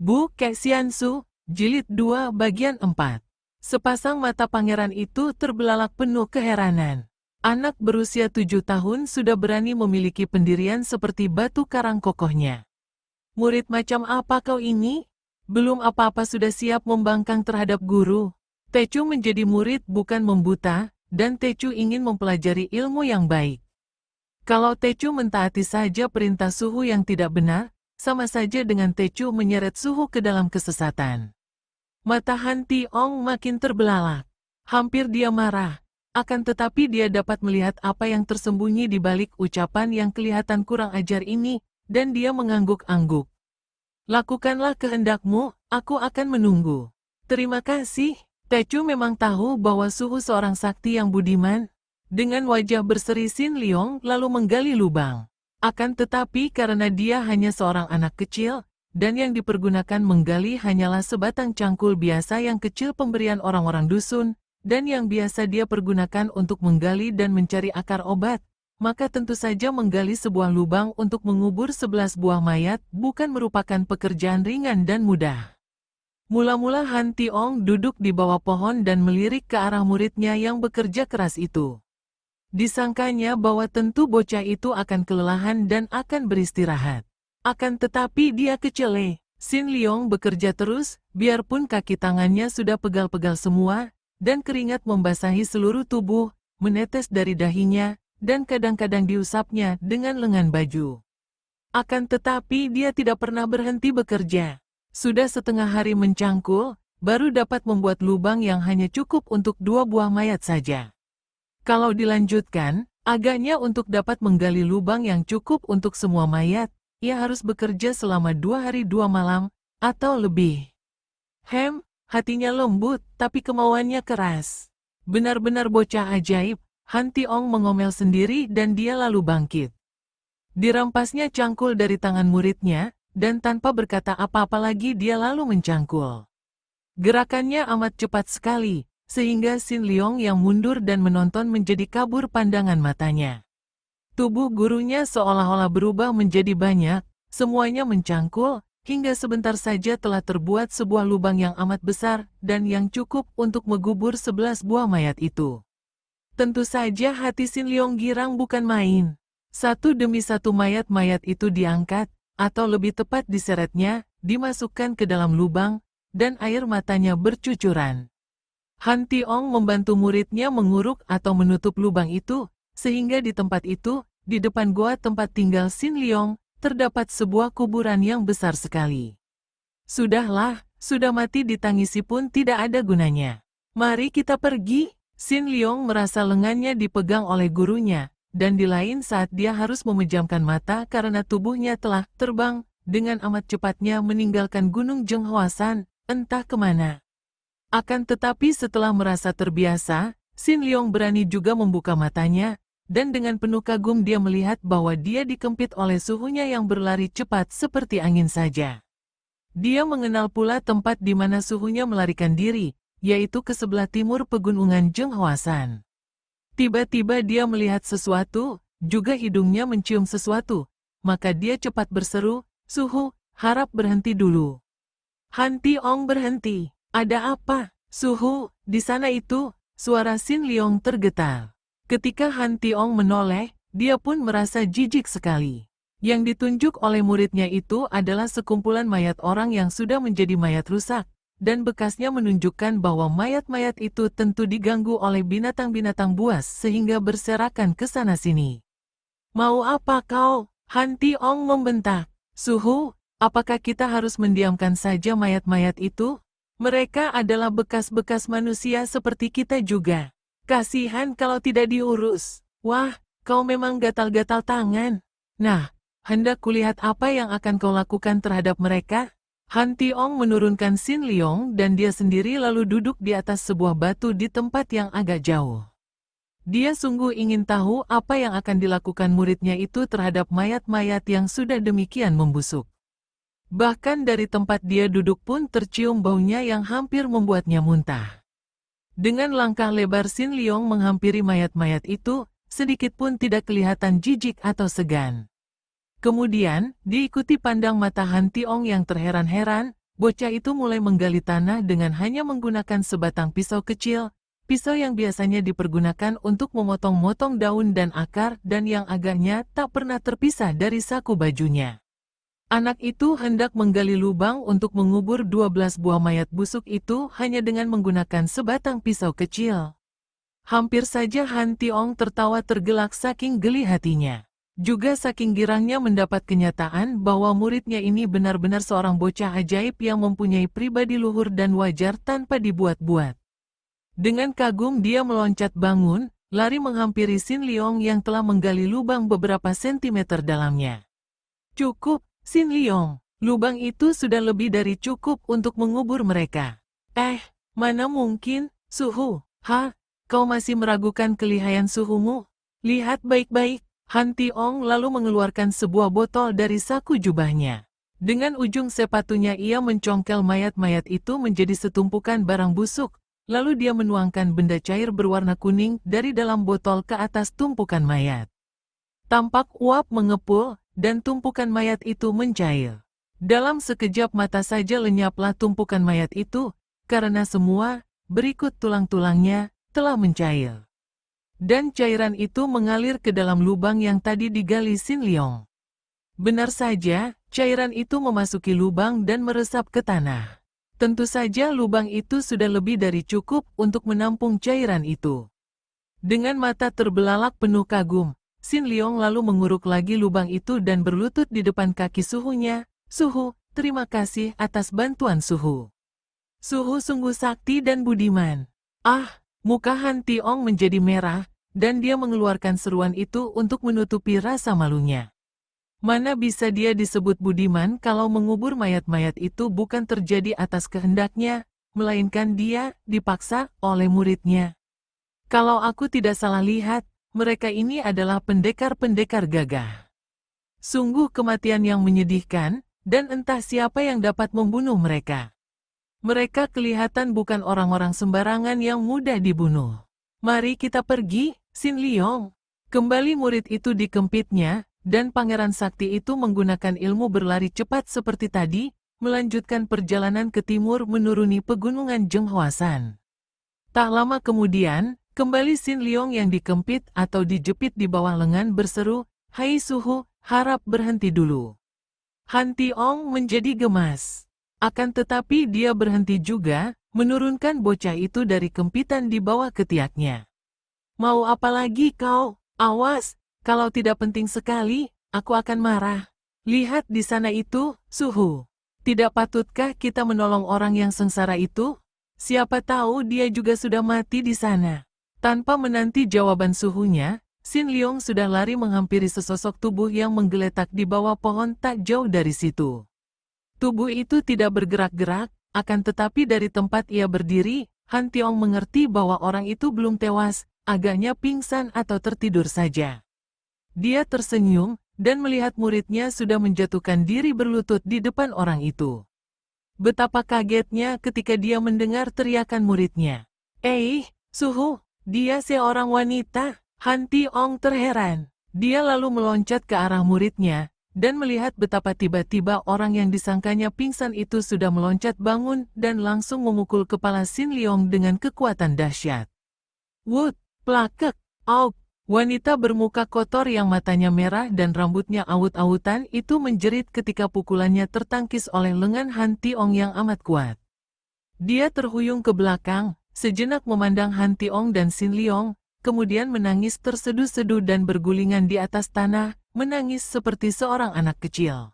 Bu Kexiansu, Jilid 2 Bagian 4. Sepasang mata pangeran itu terbelalak penuh keheranan. Anak berusia 7 tahun sudah berani memiliki pendirian seperti batu karang kokohnya. Murid macam apa kau ini? Belum apa-apa sudah siap membangkang terhadap guru. Tecu menjadi murid bukan membuta, dan Tecu ingin mempelajari ilmu yang baik. Kalau Tecu mentaati saja perintah suhu yang tidak benar, sama saja dengan Tecu menyeret suhu ke dalam kesesatan. Mata Han Tiong makin terbelalak. Hampir dia marah. Akan tetapi dia dapat melihat apa yang tersembunyi di balik ucapan yang kelihatan kurang ajar ini, dan dia mengangguk-angguk. Lakukanlah kehendakmu, aku akan menunggu. Terima kasih. Tecu memang tahu bahwa suhu seorang sakti yang budiman. Dengan wajah berseri Sin Liong lalu menggali lubang. Akan tetapi karena dia hanya seorang anak kecil, dan yang dipergunakan menggali hanyalah sebatang cangkul biasa yang kecil pemberian orang-orang dusun, dan yang biasa dia pergunakan untuk menggali dan mencari akar obat, maka tentu saja menggali sebuah lubang untuk mengubur 11 buah mayat bukan merupakan pekerjaan ringan dan mudah. Mula-mula Han Tiong duduk di bawah pohon dan melirik ke arah muridnya yang bekerja keras itu. Disangkanya bahwa tentu bocah itu akan kelelahan dan akan beristirahat. Akan tetapi dia kecele. Sin Liong bekerja terus, biarpun kaki tangannya sudah pegal-pegal semua, dan keringat membasahi seluruh tubuh, menetes dari dahinya, dan kadang-kadang diusapnya dengan lengan baju. Akan tetapi dia tidak pernah berhenti bekerja. Sudah setengah hari mencangkul, baru dapat membuat lubang yang hanya cukup untuk 2 buah mayat saja. Kalau dilanjutkan, agaknya untuk dapat menggali lubang yang cukup untuk semua mayat, ia harus bekerja selama 2 hari 2 malam, atau lebih. Hatinya lembut, tapi kemauannya keras. Benar-benar bocah ajaib, Han Tiong mengomel sendiri dan dia lalu bangkit. Dirampasnya cangkul dari tangan muridnya, dan tanpa berkata apa-apa lagi dia lalu mencangkul. Gerakannya amat cepat sekali, sehingga Sin Liong yang mundur dan menonton menjadi kabur pandangan matanya. Tubuh gurunya seolah-olah berubah menjadi banyak, semuanya mencangkul, hingga sebentar saja telah terbuat sebuah lubang yang amat besar dan yang cukup untuk mengubur 11 buah mayat itu. Tentu saja hati Sin Liong girang bukan main. Satu demi satu mayat-mayat itu diangkat, atau lebih tepat diseretnya, dimasukkan ke dalam lubang, dan air matanya bercucuran. Han Tiong membantu muridnya menguruk atau menutup lubang itu, sehingga di tempat itu, di depan goa tempat tinggal Sin Liong, terdapat sebuah kuburan yang besar sekali. Sudahlah, sudah mati ditangisi pun tidak ada gunanya. Mari kita pergi. Sin Liong merasa lengannya dipegang oleh gurunya, dan di lain saat dia harus memejamkan mata karena tubuhnya telah terbang, dengan amat cepatnya meninggalkan Gunung Zhenghua-san, entah kemana. Akan tetapi setelah merasa terbiasa, Sin Liong berani juga membuka matanya, dan dengan penuh kagum dia melihat bahwa dia dikempit oleh suhunya yang berlari cepat seperti angin saja. Dia mengenal pula tempat di mana suhunya melarikan diri, yaitu ke sebelah timur pegunungan Zhenghua-san. Tiba-tiba dia melihat sesuatu, juga hidungnya mencium sesuatu, maka dia cepat berseru, "Suhu, harap berhenti dulu." Han Tiong berhenti. Ada apa? Suhu, di sana itu, suara Sin Liong tergetar. Ketika Han Tiong menoleh, dia pun merasa jijik sekali. Yang ditunjuk oleh muridnya itu adalah sekumpulan mayat orang yang sudah menjadi mayat rusak, dan bekasnya menunjukkan bahwa mayat-mayat itu tentu diganggu oleh binatang-binatang buas sehingga berserakan ke sana-sini. Mau apa kau? Han Tiong membentak. Suhu, apakah kita harus mendiamkan saja mayat-mayat itu? Mereka adalah bekas-bekas manusia seperti kita juga. Kasihan kalau tidak diurus. Wah, kau memang gatal-gatal tangan. Nah, hendak kulihat apa yang akan kau lakukan terhadap mereka? Han Tiong menurunkan Sin Liong dan dia sendiri lalu duduk di atas sebuah batu di tempat yang agak jauh. Dia sungguh ingin tahu apa yang akan dilakukan muridnya itu terhadap mayat-mayat yang sudah demikian membusuk. Bahkan dari tempat dia duduk pun tercium baunya yang hampir membuatnya muntah. Dengan langkah lebar Sin Liong menghampiri mayat-mayat itu, sedikit pun tidak kelihatan jijik atau segan. Kemudian, diikuti pandang mata Han Tiong yang terheran-heran, bocah itu mulai menggali tanah dengan hanya menggunakan sebatang pisau kecil, pisau yang biasanya dipergunakan untuk memotong-motong daun dan akar dan yang agaknya tak pernah terpisah dari saku bajunya. Anak itu hendak menggali lubang untuk mengubur 12 buah mayat busuk itu hanya dengan menggunakan sebatang pisau kecil. Hampir saja Han Tiong tertawa tergelak saking geli hatinya. Juga saking girangnya mendapat kenyataan bahwa muridnya ini benar-benar seorang bocah ajaib yang mempunyai pribadi luhur dan wajar tanpa dibuat-buat. Dengan kagum dia meloncat bangun, lari menghampiri Sin Liong yang telah menggali lubang beberapa sentimeter dalamnya. Cukup, Sin Liong. Lubang itu sudah lebih dari cukup untuk mengubur mereka. Mana mungkin, Suhu? Kau masih meragukan kelihayan suhumu? Lihat baik-baik. Han Tiong lalu mengeluarkan sebuah botol dari saku jubahnya. Dengan ujung sepatunya ia mencongkel mayat-mayat itu menjadi setumpukan barang busuk, lalu dia menuangkan benda cair berwarna kuning dari dalam botol ke atas tumpukan mayat. Tampak uap mengepul, dan tumpukan mayat itu mencair. Dalam sekejap mata saja lenyaplah tumpukan mayat itu, karena semua, berikut tulang-tulangnya, telah mencair. Dan cairan itu mengalir ke dalam lubang yang tadi digali Sin Liong. Benar saja, cairan itu memasuki lubang dan meresap ke tanah. Tentu saja lubang itu sudah lebih dari cukup untuk menampung cairan itu. Dengan mata terbelalak penuh kagum, Sin Liong lalu menguruk lagi lubang itu dan berlutut di depan kaki suhunya. Suhu, terima kasih atas bantuan Suhu. Suhu sungguh sakti dan budiman. Muka Han Tiong menjadi merah, dan dia mengeluarkan seruan itu untuk menutupi rasa malunya. Mana bisa dia disebut budiman kalau mengubur mayat-mayat itu bukan terjadi atas kehendaknya, melainkan dia dipaksa oleh muridnya. Kalau aku tidak salah lihat, mereka ini adalah pendekar-pendekar gagah. Sungguh kematian yang menyedihkan, dan entah siapa yang dapat membunuh mereka. Mereka kelihatan bukan orang-orang sembarangan yang mudah dibunuh. Mari kita pergi, Sin Liong. Kembali murid itu dikempitnya, dan Pangeran Sakti itu menggunakan ilmu berlari cepat seperti tadi, melanjutkan perjalanan ke timur menuruni pegunungan Zhenghua-san. Tak lama kemudian, kembali Sin Liong yang dikempit atau dijepit di bawah lengan berseru, "Hai Suhu, harap berhenti dulu." Han Tiong menjadi gemas. Akan tetapi dia berhenti juga, menurunkan bocah itu dari kempitan di bawah ketiaknya. Mau apa lagi kau? Awas, kalau tidak penting sekali, aku akan marah. Lihat di sana itu, Suhu. Tidak patutkah kita menolong orang yang sengsara itu? Siapa tahu dia juga sudah mati di sana. Tanpa menanti jawaban suhunya, Sin Liong sudah lari menghampiri sesosok tubuh yang menggeletak di bawah pohon tak jauh dari situ. Tubuh itu tidak bergerak-gerak, akan tetapi dari tempat ia berdiri, Han Tiong mengerti bahwa orang itu belum tewas, agaknya pingsan atau tertidur saja. Dia tersenyum, dan melihat muridnya sudah menjatuhkan diri berlutut di depan orang itu. Betapa kagetnya ketika dia mendengar teriakan muridnya. Suhu, dia seorang wanita. Han Tiong terheran. Dia lalu meloncat ke arah muridnya, dan melihat betapa tiba-tiba orang yang disangkanya pingsan itu sudah meloncat bangun dan langsung memukul kepala Sin Liong dengan kekuatan dahsyat. Wut, plakek, auk. Wanita bermuka kotor yang matanya merah dan rambutnya awut-awutan itu menjerit ketika pukulannya tertangkis oleh lengan Han Tiong yang amat kuat. Dia terhuyung ke belakang, sejenak memandang Han Tiong dan Sin Liong, kemudian menangis terseduh-seduh dan bergulingan di atas tanah, menangis seperti seorang anak kecil.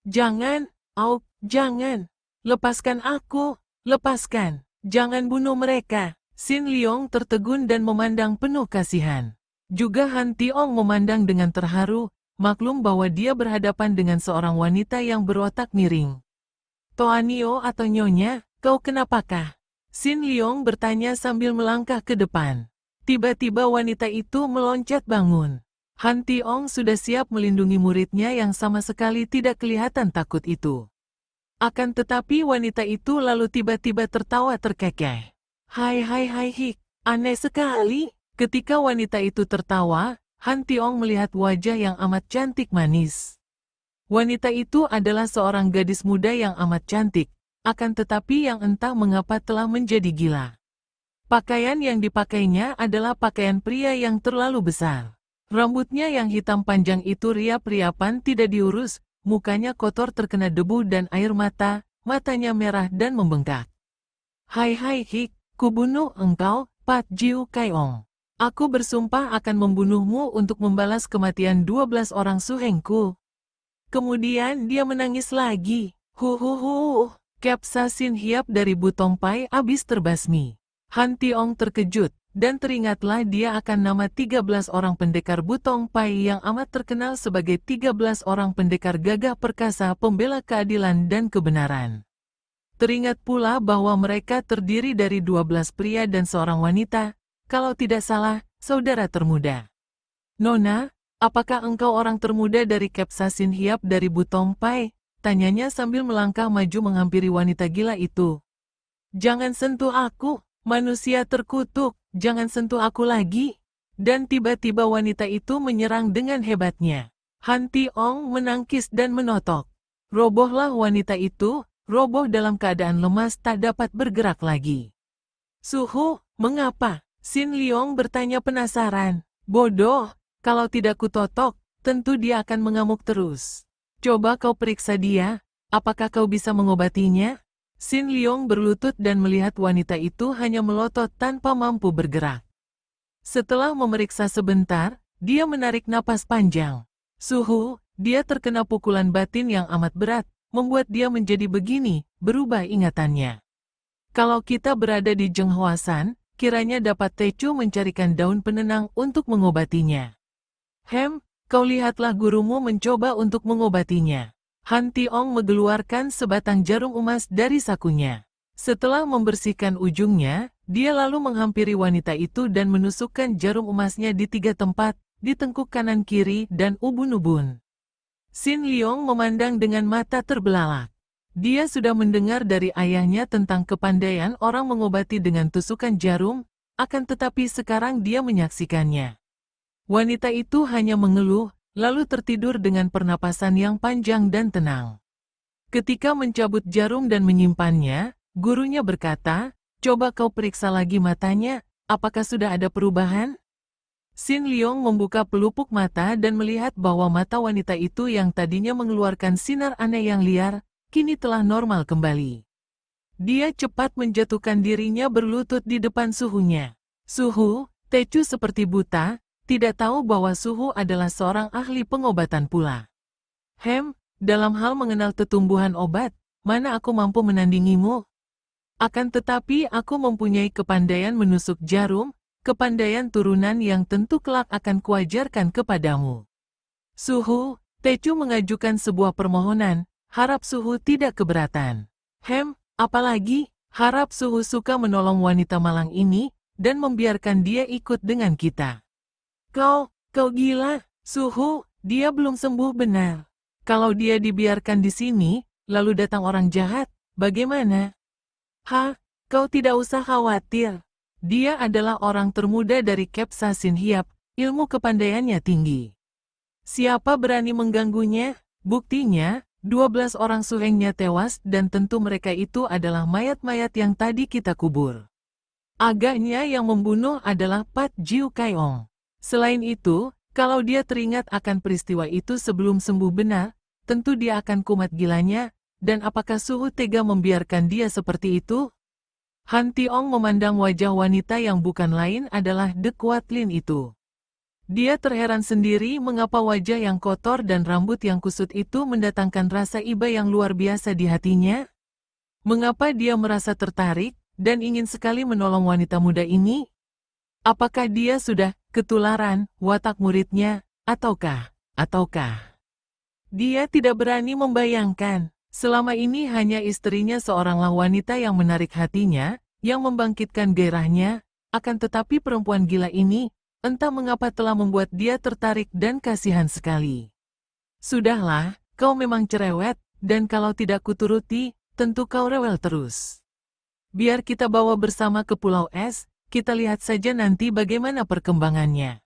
Jangan, auk, jangan. Lepaskan aku, lepaskan. Jangan bunuh mereka. Sin Liong tertegun dan memandang penuh kasihan. Juga Han Tiong memandang dengan terharu, maklum bahwa dia berhadapan dengan seorang wanita yang berotak miring. Toanio atau Nyonya, kau kenapakah? Sin Liong bertanya sambil melangkah ke depan. Tiba-tiba wanita itu meloncat bangun. Han Tiong sudah siap melindungi muridnya yang sama sekali tidak kelihatan takut itu. Akan tetapi wanita itu lalu tiba-tiba tertawa terkekeh. Hai, aneh sekali. Ketika wanita itu tertawa, Han Tiong melihat wajah yang amat cantik manis. Wanita itu adalah seorang gadis muda yang amat cantik, akan tetapi yang entah mengapa telah menjadi gila. Pakaian yang dipakainya adalah pakaian pria yang terlalu besar. Rambutnya yang hitam panjang itu riap-riapan tidak diurus, mukanya kotor terkena debu dan air mata, matanya merah dan membengkak. Hai Hik, kubunuh engkau, Pat Jiu Kaiong. Aku bersumpah akan membunuhmu untuk membalas kematian 12 orang suhengku. Kemudian dia menangis lagi. Huhuhu. Kepsa Sin Hiap dari Butong Pai habis terbasmi. Han Tiong terkejut, dan teringatlah dia akan nama 13 orang pendekar Butong Pai yang amat terkenal sebagai 13 orang pendekar gagah perkasa pembela keadilan dan kebenaran. Teringat pula bahwa mereka terdiri dari 12 pria dan seorang wanita, kalau tidak salah, saudara termuda. Nona, apakah engkau orang termuda dari Kepsa Sin Hiap dari Butong Pai? Tanyanya sambil melangkah maju menghampiri wanita gila itu. Jangan sentuh aku, manusia terkutuk, jangan sentuh aku lagi. Dan tiba-tiba wanita itu menyerang dengan hebatnya. Han Tiong menangkis dan menotok. Robohlah wanita itu, roboh dalam keadaan lemas tak dapat bergerak lagi. Suhu, mengapa? Sin Liong bertanya penasaran. Bodoh, kalau tidak kutotok, tentu dia akan mengamuk terus. Coba kau periksa dia, apakah kau bisa mengobatinya? Sin Liong berlutut dan melihat wanita itu hanya melotot tanpa mampu bergerak. Setelah memeriksa sebentar, dia menarik napas panjang. Suhu, dia terkena pukulan batin yang amat berat, membuat dia menjadi begini, berubah ingatannya. Kalau kita berada di Zhenghua-san, kiranya dapat Tecu mencarikan daun penenang untuk mengobatinya. Kau lihatlah gurumu mencoba untuk mengobatinya. Han Tiong mengeluarkan sebatang jarum emas dari sakunya. Setelah membersihkan ujungnya, dia lalu menghampiri wanita itu dan menusukkan jarum emasnya di 3 tempat, di tengkuk kanan kiri dan ubun-ubun. Sin Liong memandang dengan mata terbelalak. Dia sudah mendengar dari ayahnya tentang kepandaian orang mengobati dengan tusukan jarum, akan tetapi sekarang dia menyaksikannya. Wanita itu hanya mengeluh, lalu tertidur dengan pernapasan yang panjang dan tenang. Ketika mencabut jarum dan menyimpannya, gurunya berkata, coba kau periksa lagi matanya, apakah sudah ada perubahan? Sin Liong membuka pelupuk mata dan melihat bahwa mata wanita itu yang tadinya mengeluarkan sinar aneh yang liar, kini telah normal kembali. Dia cepat menjatuhkan dirinya berlutut di depan suhunya. Suhu, Tecu seperti buta, tidak tahu bahwa Suhu adalah seorang ahli pengobatan pula. Dalam hal mengenal tetumbuhan obat, mana aku mampu menandingimu? Akan tetapi aku mempunyai kepandaian menusuk jarum, kepandaian turunan yang tentu kelak akan kuajarkan kepadamu. Suhu, Tecu mengajukan sebuah permohonan, harap Suhu tidak keberatan. Apalagi, harap Suhu suka menolong wanita malang ini, dan membiarkan dia ikut dengan kita. Kau gila, Suhu, dia belum sembuh benar. Kalau dia dibiarkan di sini, lalu datang orang jahat, bagaimana? Kau tidak usah khawatir. Dia adalah orang termuda dari Kepsa Sin Hiap, ilmu kepandaiannya tinggi. Siapa berani mengganggunya? Buktinya, 12 orang suhengnya tewas dan tentu mereka itu adalah mayat-mayat yang tadi kita kubur. Agaknya yang membunuh adalah Pat Jiu Kaiong. Selain itu, kalau dia teringat akan peristiwa itu sebelum sembuh benar, tentu dia akan kumat gilanya, dan apakah Suhu tega membiarkan dia seperti itu? Han Tiong memandang wajah wanita yang bukan lain adalah De Kuatlin itu. Dia terheran sendiri mengapa wajah yang kotor dan rambut yang kusut itu mendatangkan rasa iba yang luar biasa di hatinya. Mengapa dia merasa tertarik, dan ingin sekali menolong wanita muda ini? Apakah dia sudah ketularan watak muridnya, ataukah dia tidak berani membayangkan, selama ini hanya istrinya seoranglah wanita yang menarik hatinya, yang membangkitkan gairahnya, akan tetapi perempuan gila ini, entah mengapa telah membuat dia tertarik dan kasihan sekali. Sudahlah, kau memang cerewet, dan kalau tidak kuturuti, tentu kau rewel terus. Biar kita bawa bersama ke Pulau Es, kita lihat saja nanti bagaimana perkembangannya.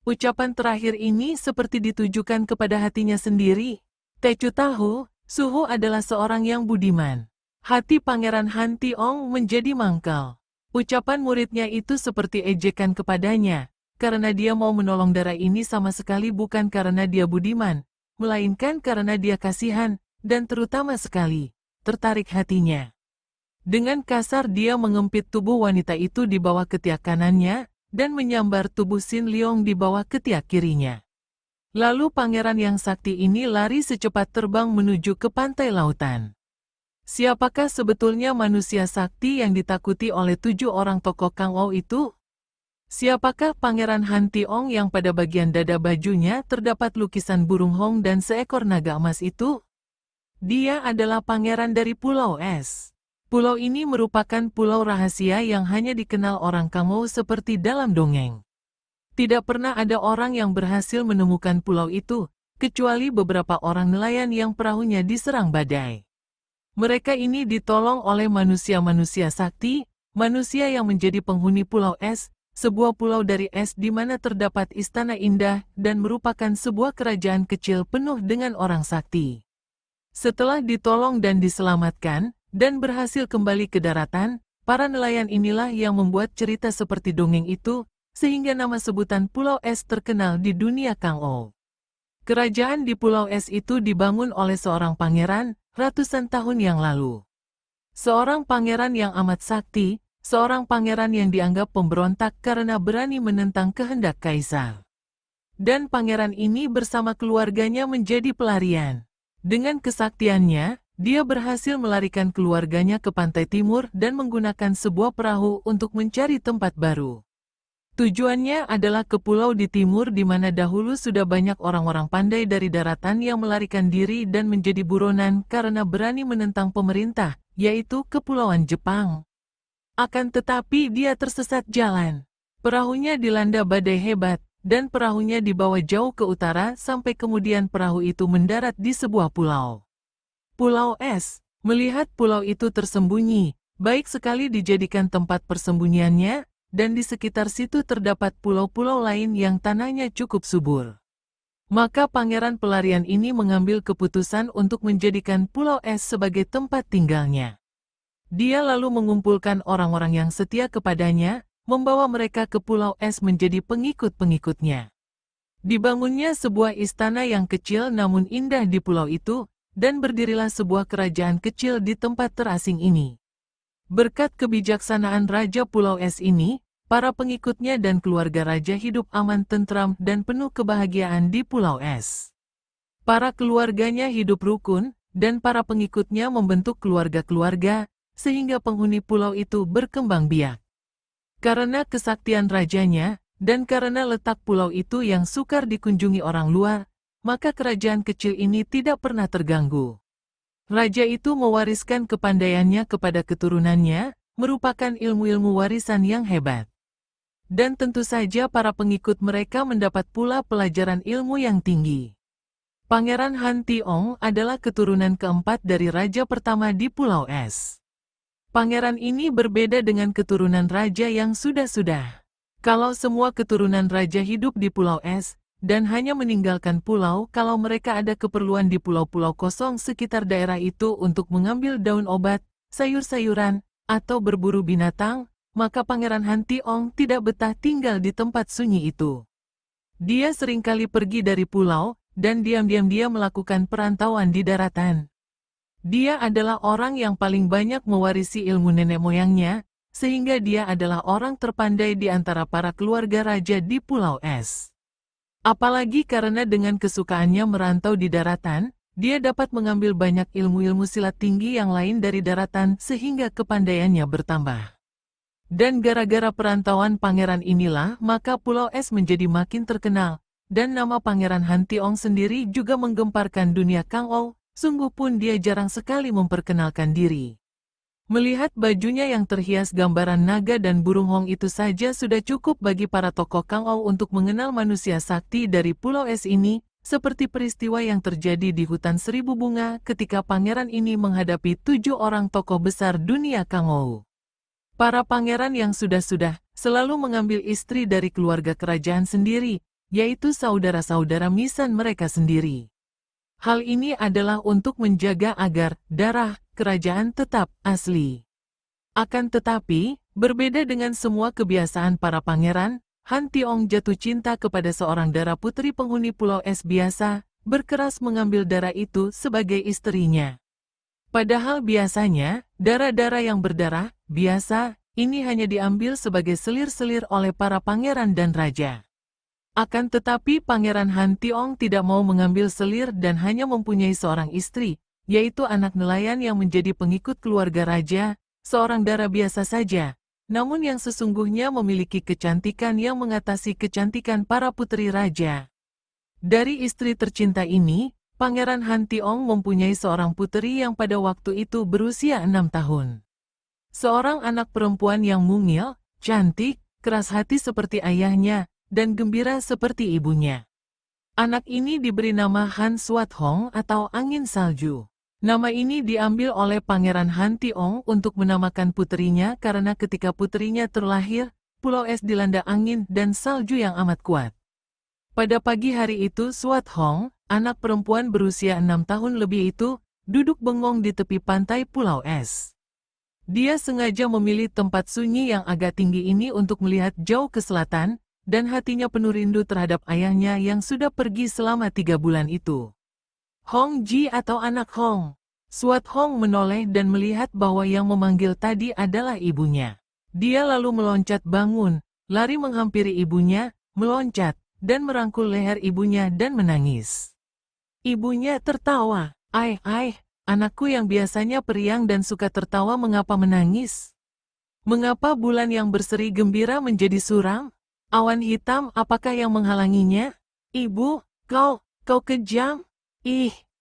Ucapan terakhir ini seperti ditujukan kepada hatinya sendiri. Tecu tahu, Suhu adalah seorang yang budiman. Hati Pangeran Han Tiong menjadi mangkal. Ucapan muridnya itu seperti ejekan kepadanya, karena dia mau menolong darah ini sama sekali bukan karena dia budiman, melainkan karena dia kasihan, dan terutama sekali, tertarik hatinya. Dengan kasar dia mengempit tubuh wanita itu di bawah ketiak kanannya, dan menyambar tubuh Sin Leong di bawah ketiak kirinya. Lalu pangeran yang sakti ini lari secepat terbang menuju ke pantai lautan. Siapakah sebetulnya manusia sakti yang ditakuti oleh 7 orang tokoh Kangou itu? Siapakah Pangeran Han Tiong yang pada bagian dada bajunya terdapat lukisan burung hong dan seekor naga emas itu? Dia adalah pangeran dari Pulau Es. Pulau ini merupakan pulau rahasia yang hanya dikenal orang Kangou seperti dalam dongeng. Tidak pernah ada orang yang berhasil menemukan pulau itu, kecuali beberapa orang nelayan yang perahunya diserang badai. Mereka ini ditolong oleh manusia-manusia sakti, manusia yang menjadi penghuni Pulau Es, sebuah pulau dari es di mana terdapat istana indah dan merupakan sebuah kerajaan kecil penuh dengan orang sakti. Setelah ditolong dan diselamatkan, dan berhasil kembali ke daratan, para nelayan inilah yang membuat cerita seperti dongeng itu, sehingga nama sebutan Pulau Es terkenal di dunia Kangou. Kerajaan di Pulau Es itu dibangun oleh seorang pangeran, ratusan tahun yang lalu. Seorang pangeran yang amat sakti, seorang pangeran yang dianggap pemberontak karena berani menentang kehendak kaisar. Dan pangeran ini bersama keluarganya menjadi pelarian. Dengan kesaktiannya, dia berhasil melarikan keluarganya ke pantai timur dan menggunakan sebuah perahu untuk mencari tempat baru. Tujuannya adalah ke pulau di timur di mana dahulu sudah banyak orang-orang pandai dari daratan yang melarikan diri dan menjadi buronan karena berani menentang pemerintah, yaitu Kepulauan Jepang. Akan tetapi dia tersesat jalan. Perahunya dilanda badai hebat, dan perahunya dibawa jauh ke utara sampai kemudian perahu itu mendarat di sebuah pulau. Pulau Es, melihat pulau itu tersembunyi, baik sekali dijadikan tempat persembunyiannya, dan di sekitar situ terdapat pulau-pulau lain yang tanahnya cukup subur. Maka pangeran pelarian ini mengambil keputusan untuk menjadikan Pulau Es sebagai tempat tinggalnya. Dia lalu mengumpulkan orang-orang yang setia kepadanya, membawa mereka ke Pulau Es menjadi pengikut-pengikutnya. Dibangunnya sebuah istana yang kecil namun indah di pulau itu, dan berdirilah sebuah kerajaan kecil di tempat terasing ini. Berkat kebijaksanaan Raja Pulau Es ini, para pengikutnya dan keluarga raja hidup aman tentram dan penuh kebahagiaan di Pulau Es. Para keluarganya hidup rukun, dan para pengikutnya membentuk keluarga-keluarga, sehingga penghuni pulau itu berkembang biak. Karena kesaktian rajanya, dan karena letak pulau itu yang sukar dikunjungi orang luar, maka kerajaan kecil ini tidak pernah terganggu. Raja itu mewariskan kepandaiannya kepada keturunannya, merupakan ilmu-ilmu warisan yang hebat. Dan tentu saja para pengikut mereka mendapat pula pelajaran ilmu yang tinggi. Pangeran Han Tiong adalah keturunan keempat dari raja pertama di Pulau Es. Pangeran ini berbeda dengan keturunan raja yang sudah-sudah. Kalau semua keturunan raja hidup di Pulau Es, dan hanya meninggalkan pulau kalau mereka ada keperluan di pulau-pulau kosong sekitar daerah itu untuk mengambil daun obat, sayur-sayuran, atau berburu binatang, maka Pangeran Han Tiong tidak betah tinggal di tempat sunyi itu. Dia seringkali pergi dari pulau, dan diam-diam dia melakukan perantauan di daratan. Dia adalah orang yang paling banyak mewarisi ilmu nenek moyangnya, sehingga dia adalah orang terpandai di antara para keluarga raja di Pulau Es. Apalagi karena dengan kesukaannya merantau di daratan, dia dapat mengambil banyak ilmu-ilmu silat tinggi yang lain dari daratan sehingga kepandaiannya bertambah. Dan gara-gara perantauan pangeran inilah maka Pulau Es menjadi makin terkenal, dan nama Pangeran Han Tiong sendiri juga menggemparkan dunia Kangou, sungguh pun dia jarang sekali memperkenalkan diri. Melihat bajunya yang terhias gambaran naga dan burung hong itu saja sudah cukup bagi para tokoh Kangou untuk mengenal manusia sakti dari Pulau Es ini, seperti peristiwa yang terjadi di Hutan Seribu Bunga ketika pangeran ini menghadapi 7 orang tokoh besar dunia Kangou. Para pangeran yang sudah-sudah selalu mengambil istri dari keluarga kerajaan sendiri, yaitu saudara-saudara misan mereka sendiri. Hal ini adalah untuk menjaga agar darah, kerajaan tetap asli. Akan tetapi, berbeda dengan semua kebiasaan para pangeran, Han Tiong jatuh cinta kepada seorang dara putri penghuni Pulau Es biasa, berkeras mengambil dara itu sebagai istrinya. Padahal biasanya, dara-dara yang berdarah, biasa, ini hanya diambil sebagai selir-selir oleh para pangeran dan raja. Akan tetapi Pangeran Han Tiong tidak mau mengambil selir dan hanya mempunyai seorang istri, yaitu anak nelayan yang menjadi pengikut keluarga raja, seorang dara biasa saja, namun yang sesungguhnya memiliki kecantikan yang mengatasi kecantikan para putri raja. Dari istri tercinta ini, Pangeran Han Tiong mempunyai seorang putri yang pada waktu itu berusia 6 tahun. Seorang anak perempuan yang mungil, cantik, keras hati seperti ayahnya, dan gembira seperti ibunya. Anak ini diberi nama Han Swat Hong atau angin salju. Nama ini diambil oleh Pangeran Han Tiong untuk menamakan puterinya karena ketika puterinya terlahir, Pulau Es dilanda angin dan salju yang amat kuat. Pada pagi hari itu Swat Hong, anak perempuan berusia 6 tahun lebih itu, duduk bengong di tepi pantai Pulau Es. Dia sengaja memilih tempat sunyi yang agak tinggi ini untuk melihat jauh ke selatan, dan hatinya penuh rindu terhadap ayahnya yang sudah pergi selama 3 bulan itu. Hong Ji atau anak Hong. Swat Hong menoleh dan melihat bahwa yang memanggil tadi adalah ibunya. Dia lalu meloncat bangun, lari menghampiri ibunya, meloncat, dan merangkul leher ibunya dan menangis. Ibunya tertawa. Anakku yang biasanya periang dan suka tertawa mengapa menangis? Mengapa bulan yang berseri gembira menjadi suram? Awan hitam apakah yang menghalanginya? Ibu, kau kejam?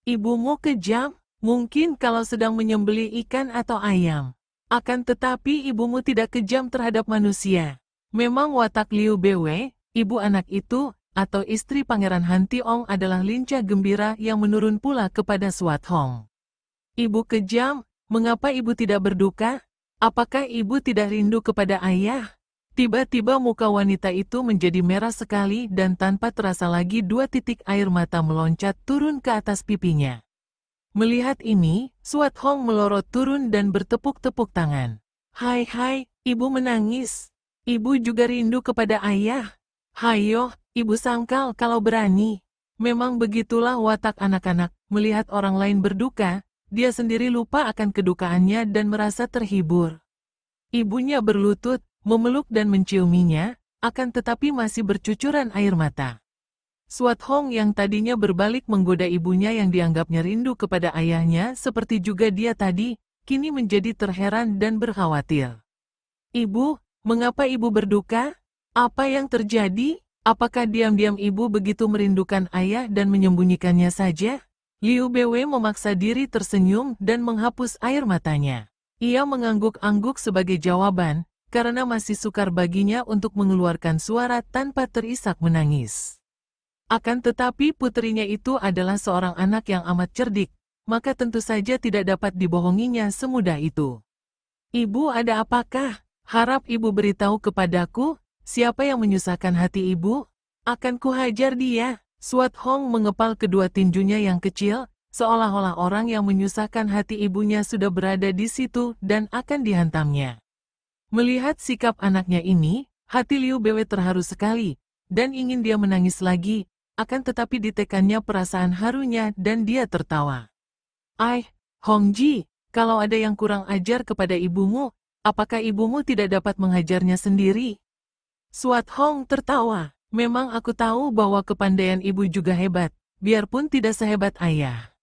Ibumu kejam? Mungkin kalau sedang menyembelih ikan atau ayam. Akan tetapi ibumu tidak kejam terhadap manusia. Memang watak Liu Bwe, ibu anak itu, atau istri Pangeran Han Tiong adalah lincah gembira yang menurun pula kepada Swat Hong. Ibu kejam, mengapa ibu tidak berduka? Apakah ibu tidak rindu kepada ayah? Tiba-tiba muka wanita itu menjadi merah sekali dan tanpa terasa lagi 2 titik air mata meloncat turun ke atas pipinya. Melihat ini, Swat Hong melorot turun dan bertepuk-tepuk tangan. Hai, ibu menangis. Ibu juga rindu kepada ayah. Hayo, ibu sangkal kalau berani. Memang begitulah watak anak-anak, melihat orang lain berduka, dia sendiri lupa akan kedukaannya dan merasa terhibur. Ibunya berlutut, memeluk dan menciuminya, akan tetapi masih bercucuran air mata. Swat Hong yang tadinya berbalik menggoda ibunya yang dianggapnya rindu kepada ayahnya seperti juga dia tadi, kini menjadi terheran dan berkhawatir. Ibu, mengapa ibu berduka? Apa yang terjadi? Apakah diam-diam ibu begitu merindukan ayah dan menyembunyikannya saja? Liu Bwe memaksa diri tersenyum dan menghapus air matanya. Ia mengangguk-angguk sebagai jawaban, karena masih sukar baginya untuk mengeluarkan suara tanpa terisak menangis. Akan tetapi putrinya itu adalah seorang anak yang amat cerdik, maka tentu saja tidak dapat dibohonginya semudah itu. Ibu ada apakah? Harap ibu beritahu kepadaku, siapa yang menyusahkan hati ibu? Akan kuhajar dia. Swat Hong mengepal kedua tinjunya yang kecil, seolah-olah orang yang menyusahkan hati ibunya sudah berada di situ dan akan dihantamnya. Melihat sikap anaknya ini, hati Liu Bwe terharu sekali, dan ingin dia menangis lagi, akan tetapi ditekannya perasaan harunya dan dia tertawa. Hong Ji, kalau ada yang kurang ajar kepada ibumu, apakah ibumu tidak dapat menghajarnya sendiri? Swat Hong tertawa, memang aku tahu bahwa kepandaian ibu juga hebat, biarpun tidak sehebat ayah.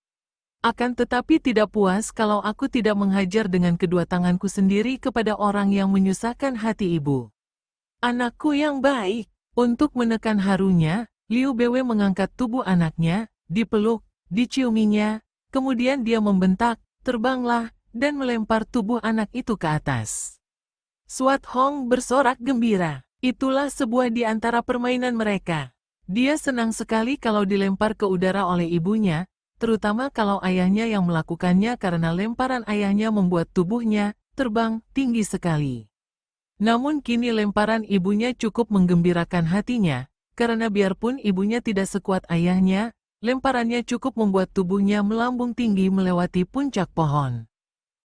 Akan tetapi tidak puas kalau aku tidak menghajar dengan kedua tanganku sendiri kepada orang yang menyusahkan hati ibu. Anakku yang baik. Untuk menekan harunya, Liu Bwe mengangkat tubuh anaknya, dipeluk, diciuminya, kemudian dia membentak, terbanglah, dan melempar tubuh anak itu ke atas. Swat Hong bersorak gembira. Itulah sebuah di antara permainan mereka. Dia senang sekali kalau dilempar ke udara oleh ibunya, terutama kalau ayahnya yang melakukannya karena lemparan ayahnya membuat tubuhnya terbang tinggi sekali. Namun kini lemparan ibunya cukup menggembirakan hatinya, karena biarpun ibunya tidak sekuat ayahnya, lemparannya cukup membuat tubuhnya melambung tinggi melewati puncak pohon.